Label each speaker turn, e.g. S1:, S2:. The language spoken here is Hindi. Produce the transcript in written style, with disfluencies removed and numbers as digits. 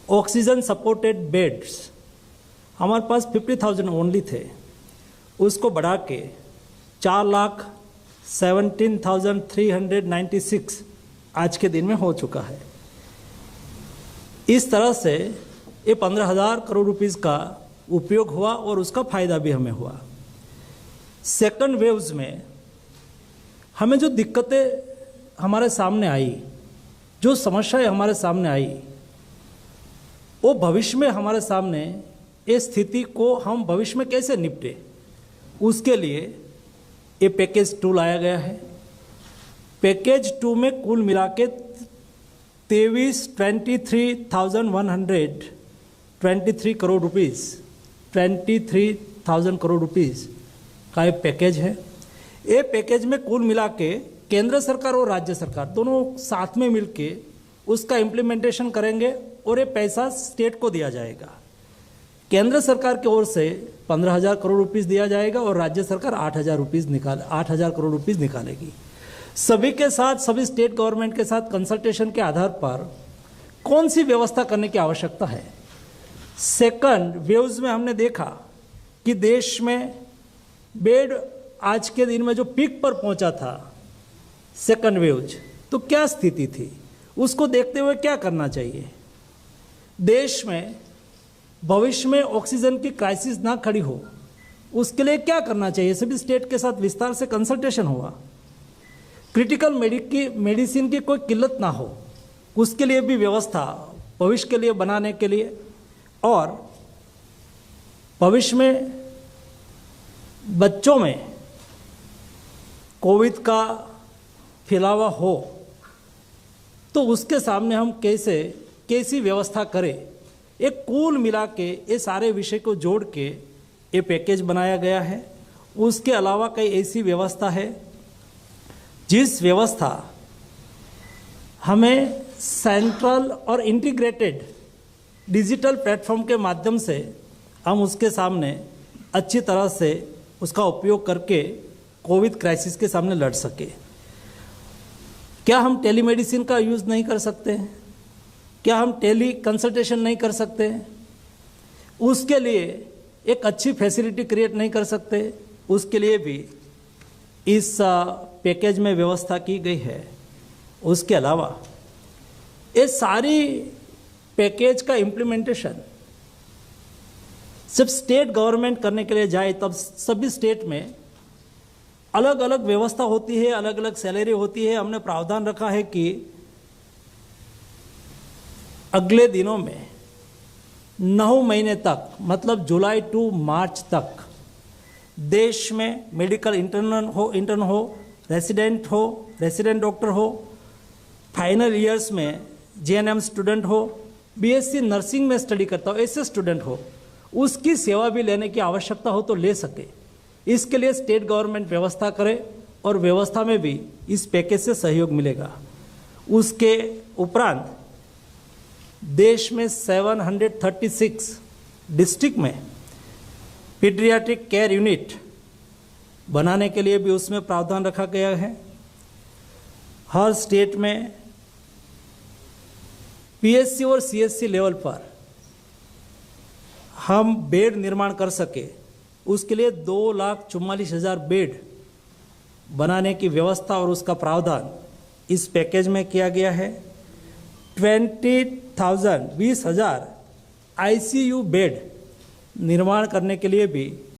S1: ऑक्सीजन सपोर्टेड बेड्स हमारे पास 50,000 ओनली थे, उसको बढ़ा के 4,17,396 आज के दिन में हो चुका है। इस तरह से ये 15,000 करोड़ रुपीस का उपयोग हुआ और उसका फायदा भी हमें हुआ। सेकंड वेव्स में हमें जो दिक्कतें हमारे सामने आई, जो समस्याएं हमारे सामने आई, वो भविष्य में हमारे सामने इस स्थिति को हम भविष्य में कैसे निपटे, उसके लिए ये पैकेज 2 लाया गया है। पैकेज 2 में कुल मिला के 23,123 करोड़ रुपीस 23,000 करोड़ रुपीस का एक पैकेज है। ये पैकेज में कुल मिला के केंद्र सरकार और राज्य सरकार दोनों साथ में मिलके उसका इम्प्लीमेंटेशन करेंगे और ये पैसा स्टेट को दिया जाएगा। केंद्र सरकार की ओर से 15,000 करोड़ रुपीस दिया जाएगा और राज्य सरकार 8,000 करोड़ रुपीस निकालेगी। सभी के साथ, सभी स्टेट गवर्नमेंट के साथ कंसल्टेशन के आधार पर कौन सी व्यवस्था करने की आवश्यकता है। सेकंड वेव्स में हमने देखा कि देश में बेड आज के दिन में जो पीक पर पहुंचा था सेकंड वेव्स, तो क्या स्थिति थी, उसको देखते हुए क्या करना चाहिए। देश में भविष्य में ऑक्सीजन की क्राइसिस ना खड़ी हो, उसके लिए क्या करना चाहिए। सभी स्टेट के साथ विस्तार से कंसल्टेशन हुआ। क्रिटिकल मेडिसिन की कोई किल्लत ना हो, उसके लिए भी व्यवस्था भविष्य के लिए बनाने के लिए, और भविष्य में बच्चों में कोविड का फैलावा हो तो उसके सामने हम कैसी व्यवस्था करें। एक कुल मिला के ये सारे विषय को जोड़ के ये पैकेज बनाया गया है। उसके अलावा कई ऐसी व्यवस्था है जिस व्यवस्था हमें सेंट्रल और इंटीग्रेटेड डिजिटल प्लेटफॉर्म के माध्यम से हम उसके सामने अच्छी तरह से उसका उपयोग करके कोविड क्राइसिस के सामने लड़ सके। क्या हम टेलीमेडिसिन का यूज़ नहीं कर सकते हैं? क्या हम टेली कंसल्टेशन नहीं कर सकते? उसके लिए एक अच्छी फैसिलिटी क्रिएट नहीं कर सकते? उसके लिए भी इस पैकेज में व्यवस्था की गई है। उसके अलावा ये सारी पैकेज का इम्प्लीमेंटेशन जब स्टेट गवर्नमेंट करने के लिए जाए तब सभी स्टेट में अलग अलग व्यवस्था होती है, अलग अलग सैलरी होती है। हमने प्रावधान रखा है कि अगले दिनों में 9 महीने तक, मतलब जुलाई टू मार्च तक देश में मेडिकल इंटर्न हो, रेसिडेंट डॉक्टर हो, फाइनल ईयर्स में जीएनएम स्टूडेंट हो, बीएससी नर्सिंग में स्टडी करता हो ऐसे स्टूडेंट हो, उसकी सेवा भी लेने की आवश्यकता हो तो ले सके। इसके लिए स्टेट गवर्नमेंट व्यवस्था करे और व्यवस्था में भी इस पैकेज से सहयोग मिलेगा। उसके उपरांत देश में 736 डिस्ट्रिक्ट में पीडियाट्रिक केयर यूनिट बनाने के लिए भी उसमें प्रावधान रखा गया है। हर स्टेट में पीएचसी और सीएचसी लेवल पर हम बेड निर्माण कर सके, उसके लिए 2,44,000 बेड बनाने की व्यवस्था और उसका प्रावधान इस पैकेज में किया गया है। 20,000 आईसीयू बेड निर्माण करने के लिए भी